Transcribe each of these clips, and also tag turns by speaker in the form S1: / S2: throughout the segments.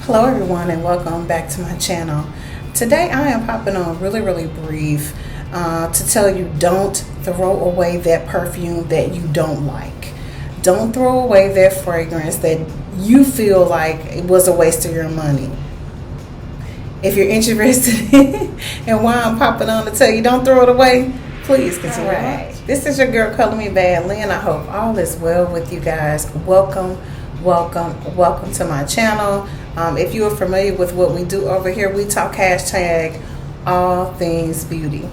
S1: Hello everyone and welcome back to my channel. Today I am popping on really brief to tell you don't throw away that perfume that you don't like. Don't throw away that fragrance that you feel like it was a waste of your money. If you're interested in why I'm popping on to tell you don't throw it away, please continue. Alright, this is your girl Color Me Bad Lynn. I hope all is well with you guys. Welcome to my channel. If you are familiar with what we do over here, we talk hashtag all things beauty.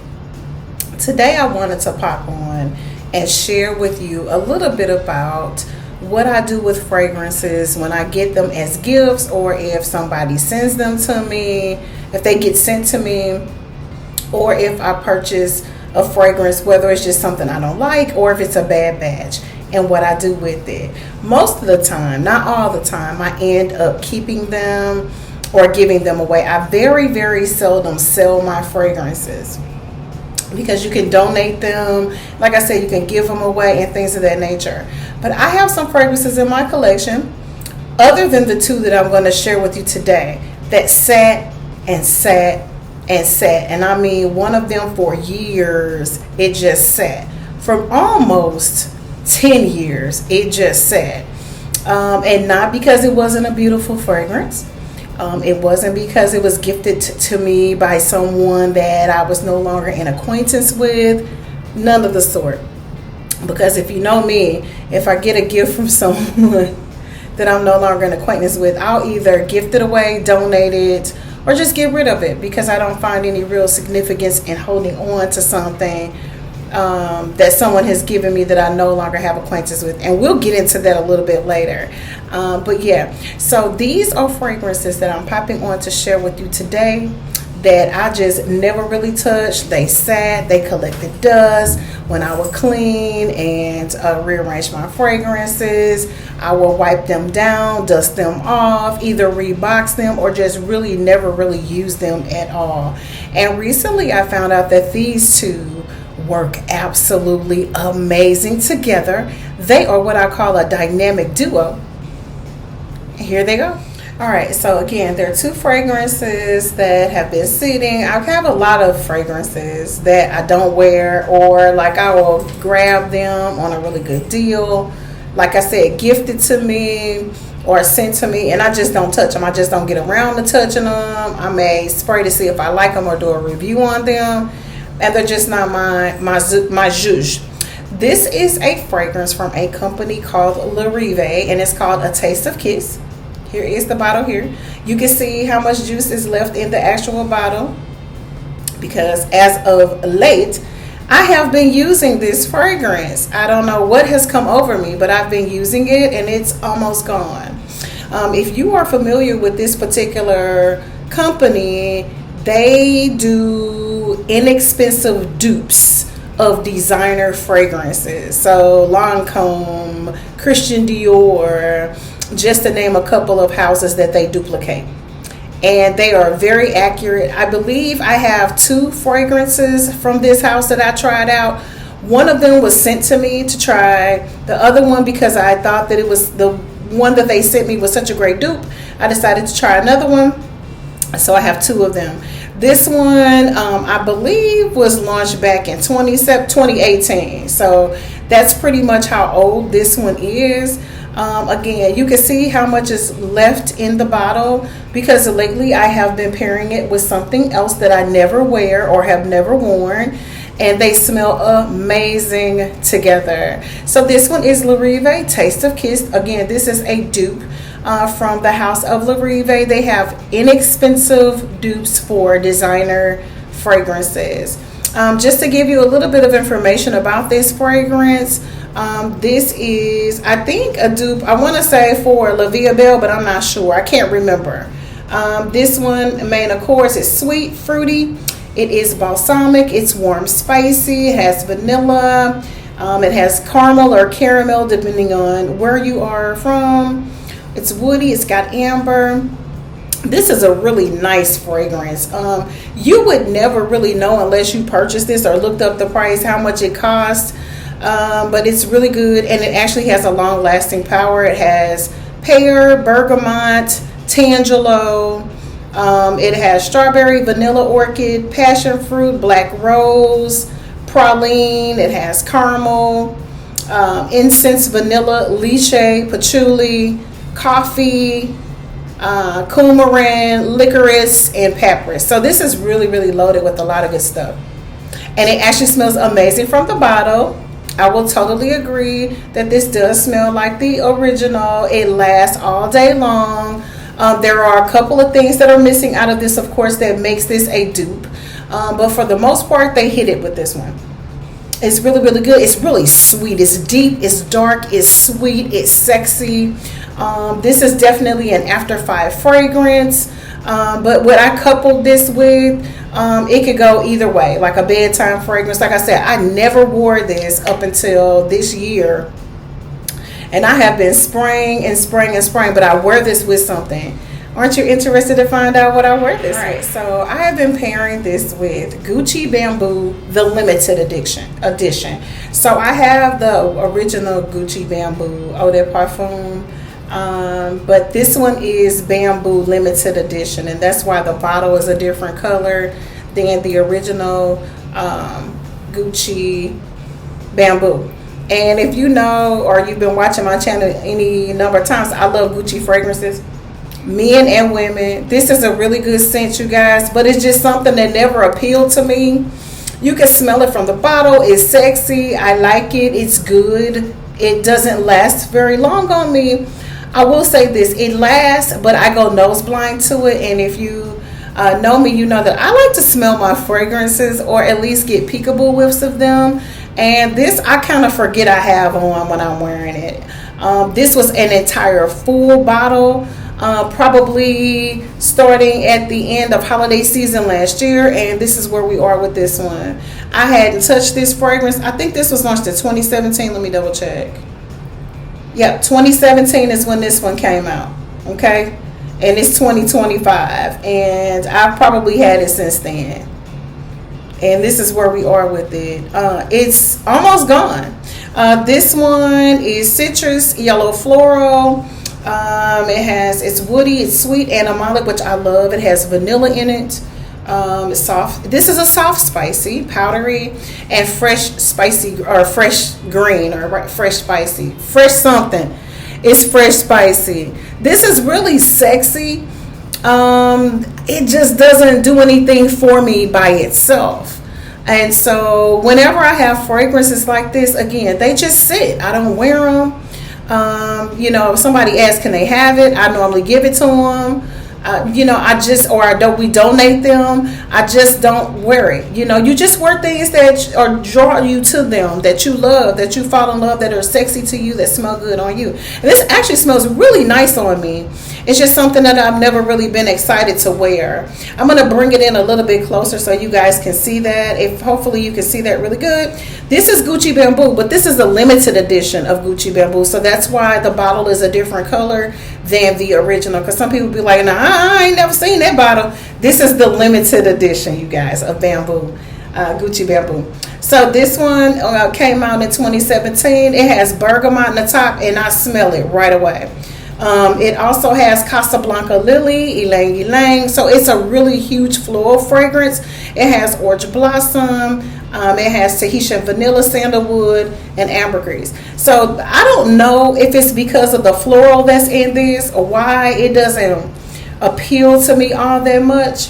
S1: Today I wanted to pop on and share with you a little bit about what I do with fragrances when I get them as gifts, or if somebody sends them to me, if they get sent to me, or if I purchase a fragrance, whether it's just something I don't like or if it's a bad batch, and what I do with it. Most of the time, not all the time, I end up keeping them or giving them away. I very seldom sell my fragrances because you can donate them. Like I said, you can give them away and things of that nature. But I have some fragrances in my collection, other than the two that I'm going to share with you today, that sat. And I mean, one of them for years, it just sat. From almost 10 years, it just sat. And not because it wasn't a beautiful fragrance. It wasn't because it was gifted to me by someone that I was no longer in acquaintance with. None of the sort. Because if you know me, if I get a gift from someone that I'm no longer in acquaintance with, I'll either gift it away, donate it, or just get rid of it, because I don't find any real significance in holding on to something that someone has given me that I no longer have acquaintance with. And we'll get into that a little bit later. But yeah, so these are fragrances that I'm popping on to share with you today that I just never really touched. They sat, they collected dust. When I would clean and rearrange my fragrances, I will wipe them down, dust them off, either rebox them or just really never really use them at all. And recently I found out that these two work absolutely amazing together. They are what I call a dynamic duo. Here they go. Alright, so again, there are two fragrances that have been sitting. I have a lot of fragrances that I don't wear, or like I will grab them on a really good deal. Like I said, gifted to me or sent to me, and I just don't touch them. I just don't get around to touching them. I may spray to see if I like them or do a review on them, and they're just not my zhuzh. This is a fragrance from a company called La Rive, and it's called A Taste of Kiss. Here is the bottle here. You can see how much juice is left in the actual bottle, because as of late, I have been using this fragrance. I don't know what has come over me, but I've been using it and it's almost gone. If you are familiar with this particular company, they do inexpensive dupes of designer fragrances. So Lancome, Christian Dior, just to name a couple of houses that they duplicate. And they are very accurate. I believe I have two fragrances from this house that I tried out. One of them was sent to me to try. The other one, because I thought that it was the one that they sent me was such a great dupe, I decided to try another one. So I have two of them. This one, I believe, was launched back in 2018. So that's pretty much how old this one is. Again, you can see how much is left in the bottle, because lately I have been pairing it with something else that I never wear or have never worn, and they smell amazing together. So this one is La Rive Taste of Kiss. Again, this is a dupe from the house of La Rive. They have inexpensive dupes for designer fragrances. Just to give you a little bit of information about this fragrance, this is, I think, a dupe, I want to say for La Vie Belle, but I'm not sure. I can't remember. This one, main of course, is sweet, fruity. It is balsamic. It's warm, spicy. It has vanilla. It has caramel or caramel, depending on where you are from. It's woody. It's got amber. This is a really nice fragrance. You would never really know unless you purchased this or looked up the price, how much it costs. But it's really good, and it actually has a long-lasting power. It has pear, bergamot, tangelo. It has strawberry, vanilla orchid, passion fruit, black rose, praline. It has caramel, incense, vanilla, lychee, patchouli, coffee, coumarin, licorice, and papyrus. So this is really, really loaded with a lot of good stuff. And it actually smells amazing from the bottle. I will totally agree that this does smell like the original. It lasts all day long. There are a couple of things that are missing out of this, of course, that makes this a dupe. But for the most part, they hit it with this one. It's really, really good. It's really sweet. It's deep. It's dark. It's sweet. It's sexy. This is definitely an after 5 fragrance. But what I coupled this with, it could go either way, like a bedtime fragrance. Like I said, I never wore this up until this year. And I have been spraying and spraying and spraying, but I wear this with something. Aren't you interested to find out what I wear this with? So I have been pairing this with Gucci Bamboo, the limited edition. So I have the original Gucci Bamboo Eau de Parfum. But this one is Bamboo limited edition, and that's why the bottle is a different color than the original Gucci Bamboo. And if you know, or you've been watching my channel any number of times, I love Gucci fragrances, men and women. This is a really good scent, you guys, but it's just something that never appealed to me. You can smell it from the bottle. It's sexy. I like it. It's good. It doesn't last very long on me. I will say this, it lasts, but I go nose blind to it. And if you know me, you know that I like to smell my fragrances, or at least get peekaboo whiffs of them. And this I kind of forget I have on when I'm wearing it. This was an entire full bottle, probably starting at the end of holiday season last year, and this is where we are with this one. I hadn't touched this fragrance. I think this was launched in 2017. Let me double check. Yep, 2017 is when this one came out. Okay, and it's 2025, and I've probably had it since then. And this is where we are with it. It's almost gone. This one is citrus, yellow floral. It's woody, it's sweet, animalic, which I love. It has vanilla in it. It's soft. This is a soft spicy, powdery, and fresh spicy, or fresh green, or fresh spicy, fresh something. It's fresh spicy. This is really sexy. It just doesn't do anything for me by itself. And so whenever I have fragrances like this, again, they just sit. I don't wear them. If somebody asks, can they have it? I normally give it to them. We donate them. I just don't wear it. You just wear things that draw you to them, that you love, that you fall in love, that are sexy to you, that smell good on you. And this actually smells really nice on me. It's just something that I've never really been excited to wear. I'm going to bring it in a little bit closer so you guys can see that. Hopefully you can see that really good. This is Gucci Bamboo, but this is a limited edition of Gucci Bamboo. So that's why the bottle is a different color than the original. Because some people be like, nah, I ain't never seen that bottle. This is the limited edition, you guys, of Bamboo, Gucci Bamboo. So this one came out in 2017. It has bergamot in the top, and I smell it right away. It also has Casablanca lily, ylang ylang. So it's a really huge floral fragrance. It has orange blossom. It has Tahitian vanilla, sandalwood, and ambergris. So I don't know if it's because of the floral that's in this or why it doesn't appeal to me all that much.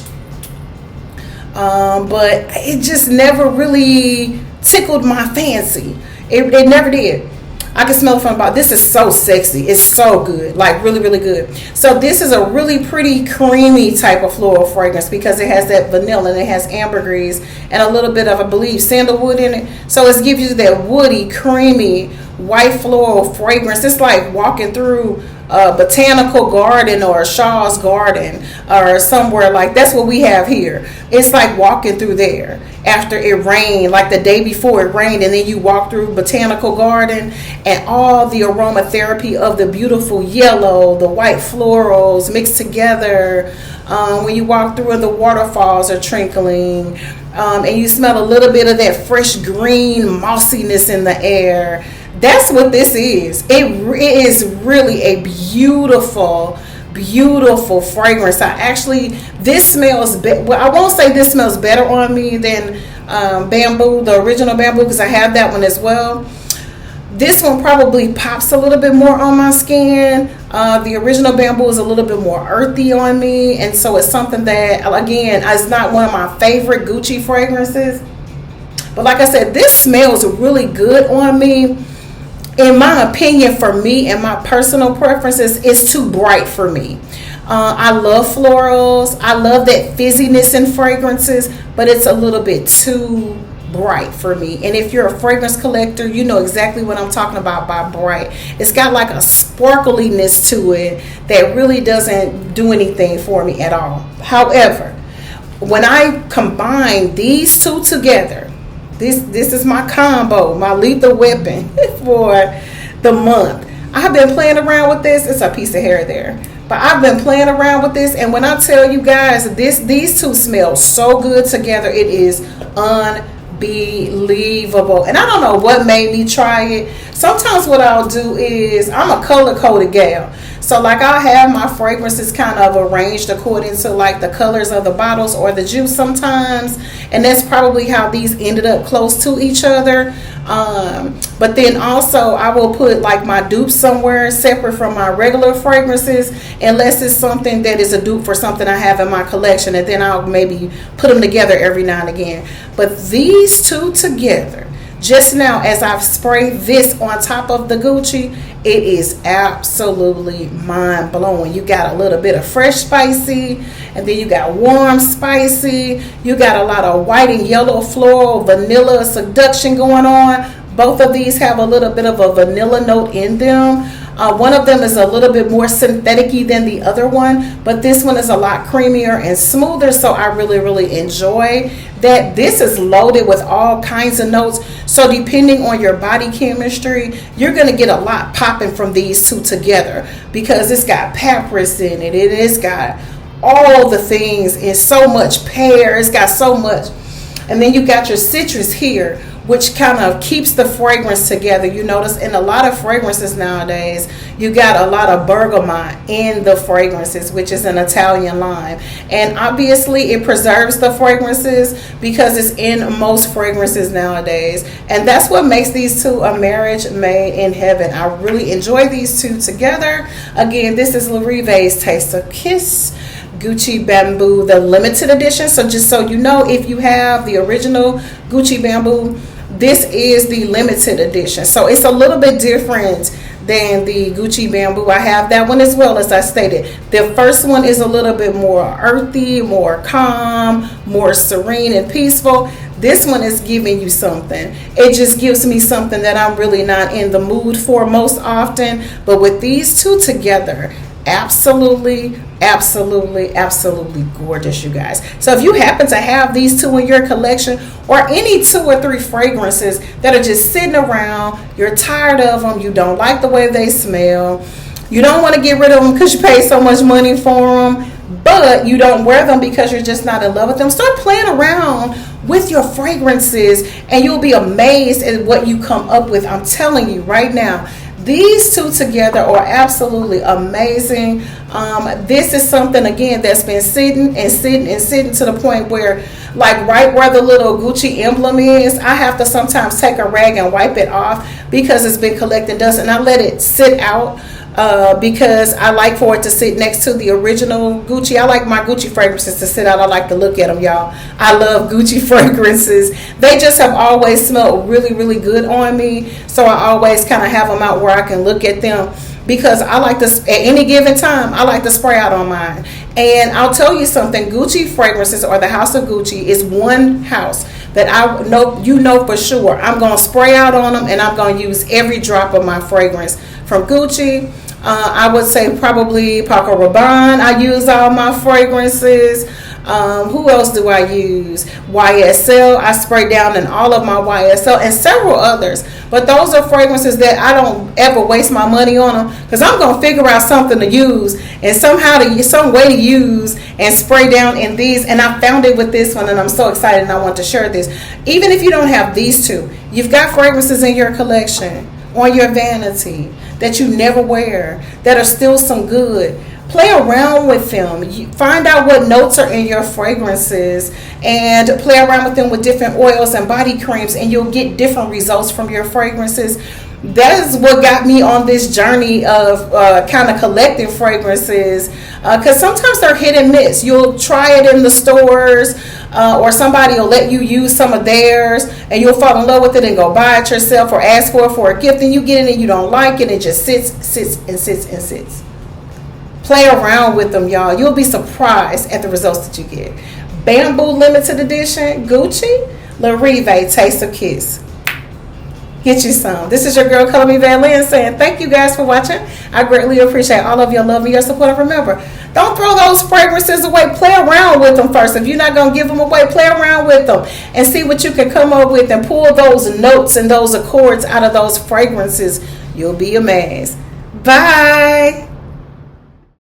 S1: But it just never really tickled my fancy. It never did. I can smell it from about. This is so sexy. It's so good, like really, really good. So this is a really pretty creamy type of floral fragrance because it has that vanilla and it has ambergris and a little bit of, I believe, sandalwood in it. So it gives you that woody, creamy, white floral fragrance. It's like walking through a botanical garden or a Shaw's garden or somewhere like that's what we have here. It's like walking through there after it rained, like the day before it rained, and then you walk through botanical garden and all the aromatherapy of the beautiful yellow, the white florals mixed together. When you walk through and the waterfalls are trickling, and you smell a little bit of that fresh green mossiness in the air. That's what this is. It is really a beautiful fragrance. This smells well, I won't say this smells better on me than bamboo, the original bamboo, because I have that one as well. This one probably pops a little bit more on my skin. The original bamboo is a little bit more earthy on me, and so it's something that, again, is not one of my favorite Gucci fragrances. But like I said, this smells really good on me. In my opinion, for me and my personal preferences, it's too bright for me. I love florals. I love that fizziness in fragrances, but it's a little bit too bright for me. And if you're a fragrance collector, you know exactly what I'm talking about by bright. It's got like a sparkliness to it that really doesn't do anything for me at all. However, when I combine these two together, this is my combo, my lethal weapon for the month. I've been playing around with this. It's a piece of hair there. But I've been playing around with this, and when I tell you guys, these two smell so good together, it is unbelievable. And I don't know what made me try it. Sometimes what I'll do is, I'm a color-coded gal. So like I'll have my fragrances kind of arranged according to like the colors of the bottles or the juice sometimes. And that's probably how these ended up close to each other. But then also I will put like my dupes somewhere separate from my regular fragrances, unless it's something that is a dupe for something I have in my collection, and then I'll maybe put them together every now and again. But these two together, just now as I've sprayed this on top of the Gucci, it is absolutely mind blowing. You got a little bit of fresh spicy, and then you got warm spicy. You got a lot of white and yellow floral vanilla seduction going on. Both of these have a little bit of a vanilla note in them. One of them is a little bit more synthetic-y than the other one, but this one is a lot creamier and smoother, so I really enjoy that. This is loaded with all kinds of notes, so depending on your body chemistry, you're going to get a lot popping from these two together, because it's got papyrus in it, it's got all the things, and so much pear, it's got so much. And then you got your citrus here, which kind of keeps the fragrance together. You notice in a lot of fragrances nowadays, you got a lot of bergamot in the fragrances, which is an Italian lime. And obviously it preserves the fragrances because it's in most fragrances nowadays. And that's what makes these two a marriage made in heaven. I really enjoy these two together. Again, this is Larive's Taste of Kiss Gucci Bamboo, the limited edition. So just so you know, if you have the original Gucci Bamboo, this is the limited edition. So it's a little bit different than the Gucci Bamboo. I have that one as well, as I stated. The first one is a little bit more earthy, more calm, more serene and peaceful. This one is giving you something. It just gives me something that I'm really not in the mood for most often. But with these two together, absolutely gorgeous, you guys. So if you happen to have these two in your collection, or any 2 or 3 fragrances that are just sitting around, you're tired of them, you don't like the way they smell, you don't want to get rid of them because you pay so much money for them, but you don't wear them because you're just not in love with them, start playing around with your fragrances and you'll be amazed at what you come up with. I'm telling you right now, these two together are absolutely amazing. This is something, again, that's been sitting to the point where, like right where the little Gucci emblem is, I have to sometimes take a rag and wipe it off because it's been collecting dust, and I let it sit out because I like for it to sit next to the original Gucci. I like my Gucci fragrances to sit out. I like to look at them, y'all. I love Gucci fragrances. They just have always smelled really good on me, so I always kind of have them out where I can look at them, because I like to, at any given time, I like to spray out on mine. And I'll tell you something, Gucci fragrances, or the House of Gucci, is one house that I know, you know for sure, I'm going to spray out on them, and I'm going to use every drop of my fragrance from Gucci. I would say probably Paco Rabanne. I use all my fragrances. Who else do I use? YSL. I spray down in all of my YSL, and several others. But those are fragrances that I don't ever waste my money on them, because I'm going to figure out something to use and some way to use and spray down in these. And I found it with this one, and I'm so excited, and I want to share this. Even if you don't have these two, you've got fragrances in your collection. on your vanity that you never wear that are still some good. Play around with them. Find out what notes are in your fragrances and play around with them with different oils and body creams, and you'll get different results from your fragrances. That is what got me on this journey of kind of collecting fragrances, because sometimes they're hit and miss. You'll try it in the stores, or somebody will let you use some of theirs and you'll fall in love with it and go buy it yourself or ask for a gift, and you get it and you don't like it. It just sits. Play around with them, y'all. You'll be surprised at the results that you get. Bamboo limited edition Gucci Larive Taste of Kiss. Get you some. This is your girl, Color Me Van Lynn, saying thank you guys for watching. I greatly appreciate all of your love and your support. Remember, don't throw those fragrances away. Play around with them first. If you're not going to give them away, play around with them and see what you can come up with and pull those notes and those accords out of those fragrances. You'll be amazed. Bye.